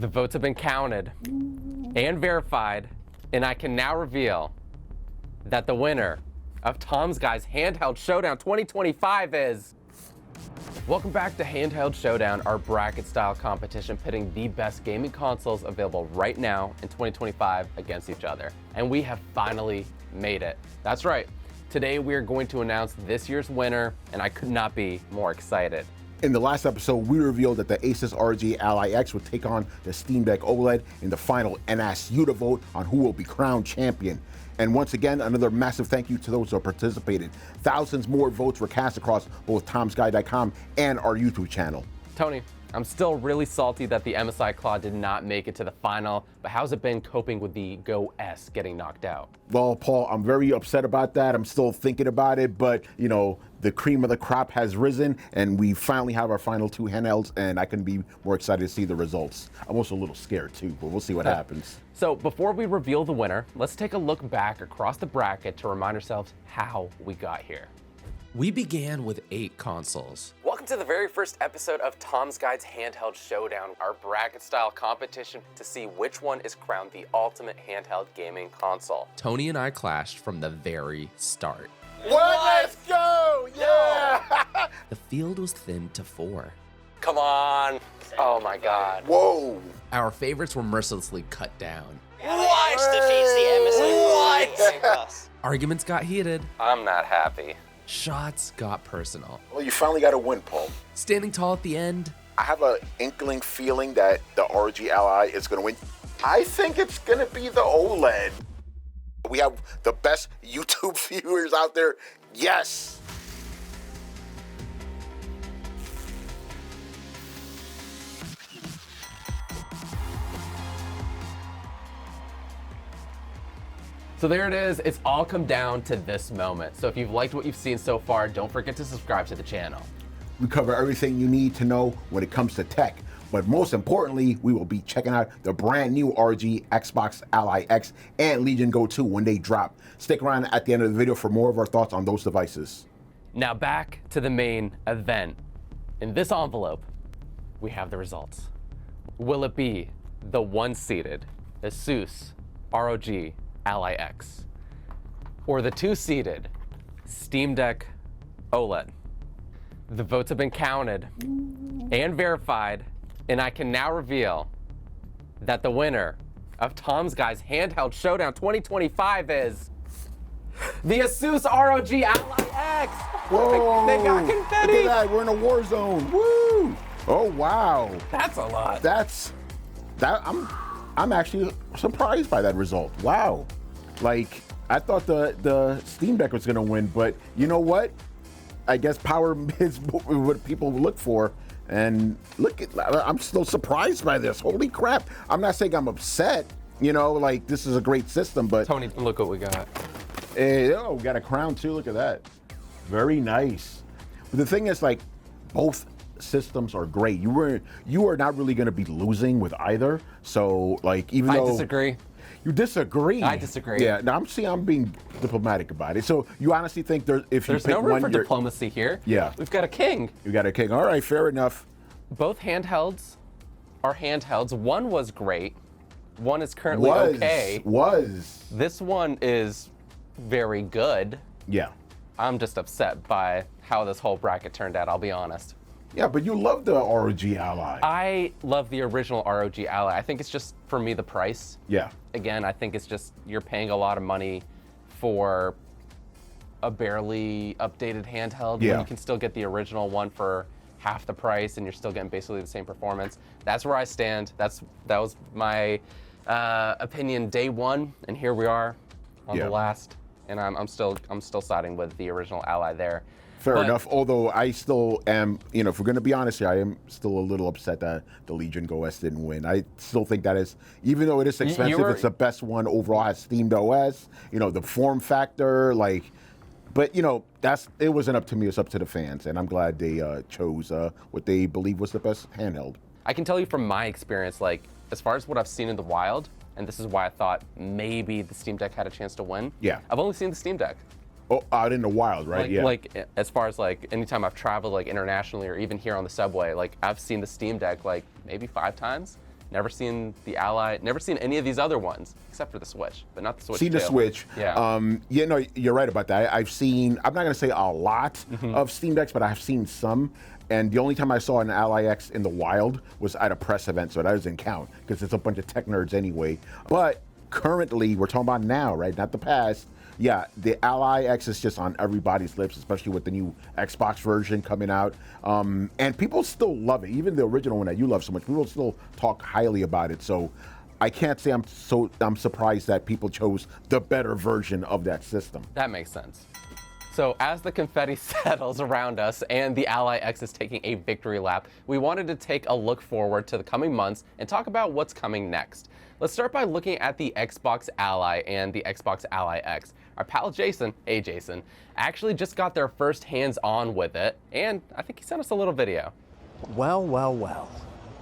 The votes have been counted and verified, and I can now reveal that the winner of Tom's Guys Handheld Showdown 2025 is... Welcome back to Handheld Showdown, our bracket-style competition pitting the best gaming consoles available right now in 2025 against each other. And we have finally made it. That's right. Today we are going to announce this year's winner, and I could not be more excited. In the last episode, we revealed that the ASUS ROG Ally X would take on the Steam Deck OLED in the final and asked you to vote on who will be crowned champion. And once again, another massive thank you to those who participated. Thousands more votes were cast across both tomsguy.com and our YouTube channel. Tony, I'm still really salty that the MSI Claw did not make it to the final, but how's it been coping with the Go S getting knocked out? Well, Paul, I'm very upset about that. I'm still thinking about it, but you know, the cream of the crop has risen and we finally have our final two handhelds, and I couldn't be more excited to see the results. I'm also a little scared too, but we'll see what happens. So before we reveal the winner, let's take a look back across the bracket to remind ourselves how we got here. We began with 8 consoles. Welcome to the very first episode of Tom's Guide's Handheld Showdown, our bracket-style competition to see which one is crowned the ultimate handheld gaming console. Tony and I clashed from the very start. What? Let's go! Yeah! The field was thinned to 4. Come on. Oh my God. Whoa! Our favorites were mercilessly cut down. Which defeats the MSI. Arguments got heated. I'm not happy. Shots got personal. Well, you finally got a win, Paul. Standing tall at the end, I have an inkling feeling that the ROG Ally is going to win. I think it's going to be the OLED. We have the best YouTube viewers out there. Yes. So there it is. It's all come down to this moment. So if you've liked what you've seen so far, don't forget to subscribe to the channel. We cover everything you need to know when it comes to tech. But most importantly, we will be checking out the brand new ROG Xbox Ally X and Legion Go 2 when they drop. Stick around at the end of the video for more of our thoughts on those devices. Now back to the main event. In this envelope, we have the results. Will it be the one-seeded ASUS ROG Ally X, or the two-seeded Steam Deck OLED? The votes have been counted and verified, and I can now reveal that the winner of Tom's Guys Handheld Showdown 2025 is the ASUS ROG Ally X. Whoa! They got confetti. Look at that, we're in a war zone. Woo! Oh wow! That's a lot. I'm actually surprised by that result. Wow! Like, I thought the Steam Deck was gonna win, but you know what? I guess power is what people look for. And look at, I'm still surprised by this. Holy crap. I'm not saying I'm upset, you know, like this is a great system, but Tony, look what we got. oh, we got a crown too, look at that. Very nice. But the thing is, like, both systems are great. You are not really gonna be losing with either. So like, even though— I disagree. You disagree? I disagree. Yeah, now I'm being diplomatic about it. So you honestly think if There's you pick no room one, for diplomacy here. Yeah. We've got a king. You got a king. All right, fair enough. Both handhelds are handhelds. One was great. One is currently okay. This one is very good. Yeah. I'm just upset by how this whole bracket turned out, I'll be honest. Yeah, but you love the ROG Ally. I love the original ROG Ally. I think it's just, for me, the price. Yeah. Again, I think it's just, you're paying a lot of money for a barely updated handheld when you can still get the original one for half the price and you're still getting basically the same performance. That's where I stand. That was my opinion day one, and here we are on the last, and I'm still siding with the original Ally there. Fair enough, although I still am, you know, if we're going to be honest here, I am still a little upset that the Legion Go S didn't win. I still think that is, even though it is expensive, it's the best one overall. Has steamed OS, you know, the form factor, like, but, you know, it wasn't up to me, it's up to the fans, and I'm glad they chose what they believe was the best handheld. I can tell you from my experience, like, as far as what I've seen in the wild, and this is why I thought maybe the Steam Deck had a chance to win. Yeah. I've only seen the Steam Deck. Oh, out in the wild, right? Like as far as like anytime I've traveled like internationally or even here on the subway, like I've seen the Steam Deck like maybe 5 times, Never seen the Ally, never seen any of these other ones, except for the Switch, but not the Switch Seen the 2. Switch. Yeah. No, you're right about that. I've seen, I'm not going to say a lot of Steam Decks, but I've seen some. And the only time I saw an Ally X in the wild was at a press event, so that doesn't count because it's a bunch of tech nerds anyway. But currently, we're talking about now, right? Not the past. Yeah, the Ally X is just on everybody's lips, especially with the new Xbox version coming out. And people still love it. Even the original one that you love so much, people still talk highly about it. So I can't say I'm surprised that people chose the better version of that system. That makes sense. So as the confetti settles around us and the Ally X is taking a victory lap, we wanted to take a look forward to the coming months and talk about what's coming next. Let's start by looking at the Xbox Ally and the Xbox Ally X. Our pal Jason, hey Jason, actually just got their first hands-on with it, and I think he sent us a little video. Well, well, well.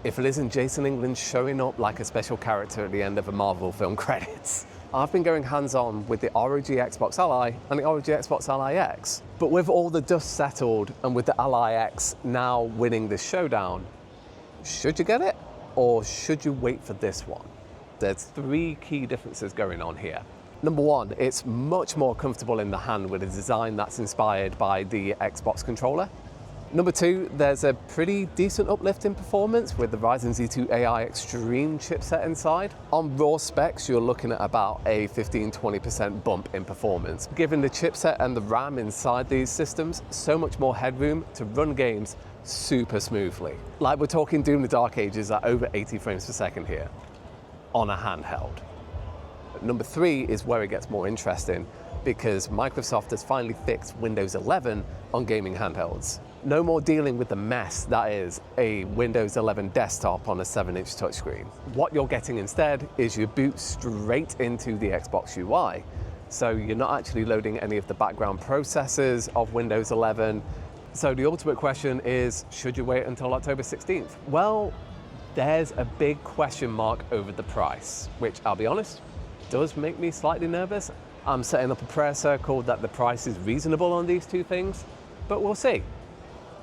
If it isn't Jason England showing up like a special character at the end of a Marvel film credits. I've been going hands-on with the ROG Xbox Ally and the ROG Xbox Ally X. But with all the dust settled and with the Ally X now winning this showdown, should you get it or should you wait for this one? There's 3 key differences going on here. Number 1, it's much more comfortable in the hand with a design that's inspired by the Xbox controller. Number 2, there's a pretty decent uplift in performance with the Ryzen Z2 AI Extreme chipset inside. On raw specs, you're looking at about a 15-20% bump in performance. Given the chipset and the RAM inside these systems, so much more headroom to run games super smoothly. Like we're talking Doom the Dark Ages at over 80 frames per second here on a handheld. But number 3 is where it gets more interesting because Microsoft has finally fixed Windows 11 on gaming handhelds. No more dealing with the mess that is a Windows 11 desktop on a 7-inch touchscreen. What you're getting instead is you boot straight into the Xbox UI. So you're not actually loading any of the background processes of Windows 11. So the ultimate question is, should you wait until October 16th? Well, there's a big question mark over the price, which I'll be honest, does make me slightly nervous. I'm setting up a prayer circle that the price is reasonable on these 2 things, but we'll see.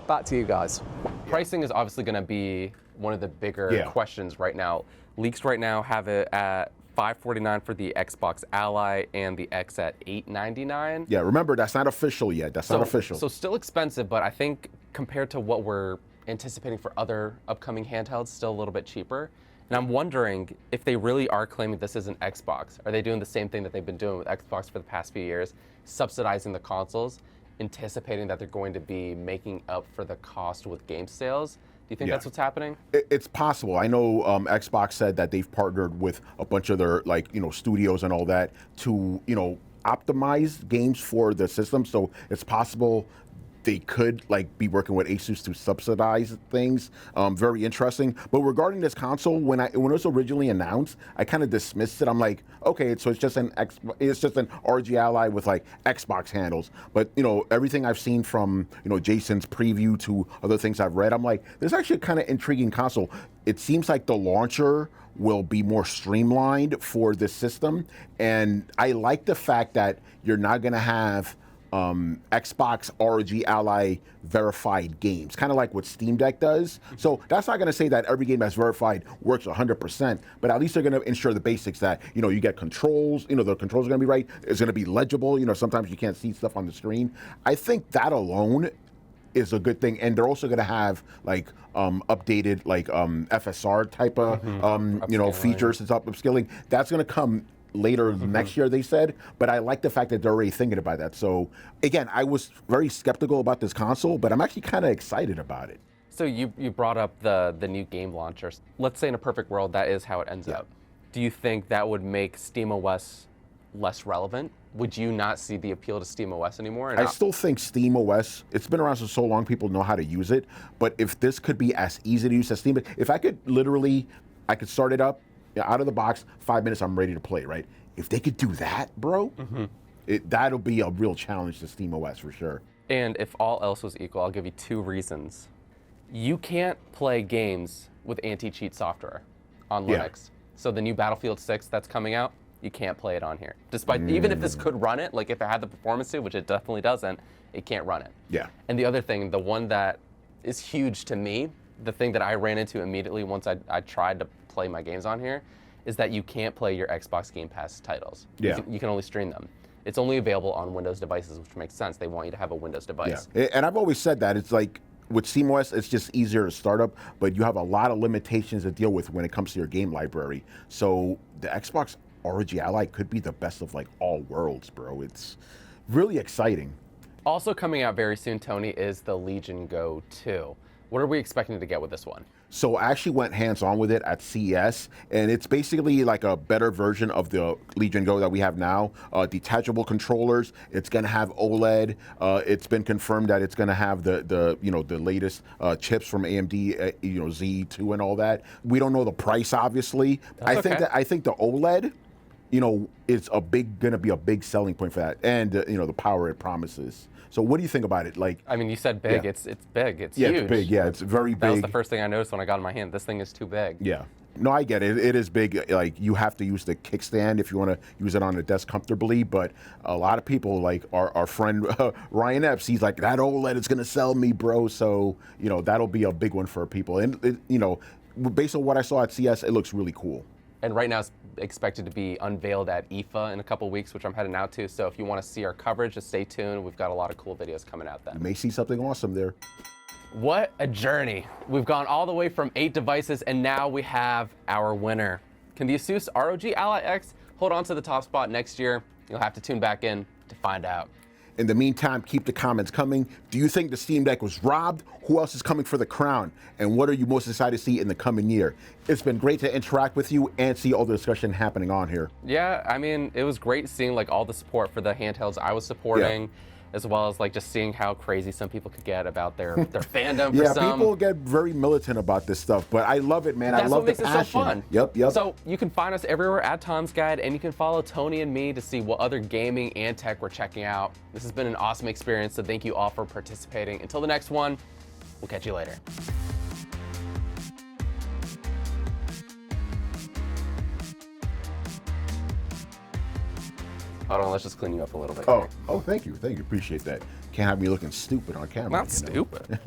Back to you guys. Pricing is obviously going to be one of the bigger questions right now. Leaks right now have it at $549 for the Xbox Ally and the X at $899. Yeah, remember, that's not official yet. That's not official. So still expensive, but I think compared to what we're anticipating for other upcoming handhelds, still a little bit cheaper. And I'm wondering if they really are claiming this is an Xbox. Are they doing the same thing that they've been doing with Xbox for the past few years, subsidizing the consoles, anticipating that they're going to be making up for the cost with game sales? Do you think that's what's happening? It's possible. I know Xbox said that they've partnered with a bunch of their studios and all that to optimize games for the system. So it's possible they could be working with ASUS to subsidize things. Very interesting. But regarding this console, when it was originally announced, I kind of dismissed it. I'm like, okay, so it's just an ROG Ally with Xbox handles. But everything I've seen from Jason's preview to other things I've read, I'm like, this is actually a kind of intriguing console. It seems like the launcher will be more streamlined for this system, and I like the fact that you're not going to have Xbox ROG Ally verified games, kind of like what Steam Deck does. So that's not going to say that every game that's verified works 100%, but at least they're going to ensure the basics that, you get controls, the controls are going to be right, it's going to be legible, sometimes you can't see stuff on the screen. I think that alone is a good thing, and they're also going to have updated FSR type of features and stuff, upskilling. That's going to come later next year, they said, but I like the fact that they're already thinking about that. So again, I was very skeptical about this console, but I'm actually kind of excited about it. So you brought up the new game launchers. Let's say in a perfect world, that is how it ends up. Do you think that would make SteamOS less relevant? Would you not see the appeal to SteamOS anymore? I still think SteamOS, it's been around for so long, people know how to use it, but if this could be as easy to use as Steam, if I could start it up, out of the box, 5 minutes, I'm ready to play, right? If they could do that, bro, that'll be a real challenge to SteamOS for sure. And if all else was equal, I'll give you 2 reasons. You can't play games with anti-cheat software on Linux. So the new Battlefield 6 that's coming out, you can't play it on here. Despite, even if this could run it, if it had the performance to, which it definitely doesn't, it can't run it. Yeah. And the other thing, the one that is huge to me, the thing that I ran into immediately once I tried to play my games on here is that you can't play your Xbox Game Pass titles. Yeah. You can only stream them. It's only available on Windows devices, which makes sense. They want you to have a Windows device. Yeah, and I've always said that. It's like with SteamOS, it's just easier to start up, but you have a lot of limitations to deal with when it comes to your game library. So the Xbox ROG Ally could be the best of like all worlds, bro. It's really exciting. Also coming out very soon, Tony, is the Legion Go 2. What are we expecting to get with this one? So I actually went hands-on with it at CES, and it's basically like a better version of the Legion Go that we have now. Detachable controllers. It's going to have OLED. It's been confirmed that it's going to have the layest chips from AMD, Z2 and all that. We don't know the price, obviously. That's okay. I think the OLED, is going to be a big selling point for that, and the power it promises. So what do you think about it? Like, I mean, you said big. Yeah. It's big. It's yeah, huge. it's big. Yeah, it's very big. That was the first thing I noticed when I got in my hand. This thing is too big. Yeah. No, I get it. It is big. Like, you have to use the kickstand if you want to use it on the desk comfortably. But a lot of people, like our friend Ryan Epps, he's like, that OLED is going to sell me, bro. So, that'll be a big one for people. And, based on what I saw at CS, it looks really cool. And right now it's expected to be unveiled at IFA in a couple weeks, which I'm heading out to. So if you want to see our coverage, just stay tuned. We've got a lot of cool videos coming out then. You may see something awesome there. What a journey. We've gone all the way from 8 devices, and now we have our winner. Can the ASUS ROG Ally X hold on to the top spot next year? You'll have to tune back in to find out. In the meantime, keep the comments coming. Do you think the Steam Deck was robbed? Who else is coming for the crown? And what are you most excited to see in the coming year? It's been great to interact with you and see all the discussion happening on here. Yeah, I mean, it was great seeing like all the support for the handhelds I was supporting, as well as like just seeing how crazy some people could get about their fandom for some. Yeah, people get very militant about this stuff, but I love it, man. That's I love what makes the it passion. so fun. Yep. So you can find us everywhere at Tom's Guide, and you can follow Tony and me to see what other gaming and tech we're checking out. This has been an awesome experience, so thank you all for participating. Until the next one, we'll catch you later. Hold on, let's just clean you up a little bit. Oh, thank you. Appreciate that. Can't have me looking stupid on camera. Not stupid.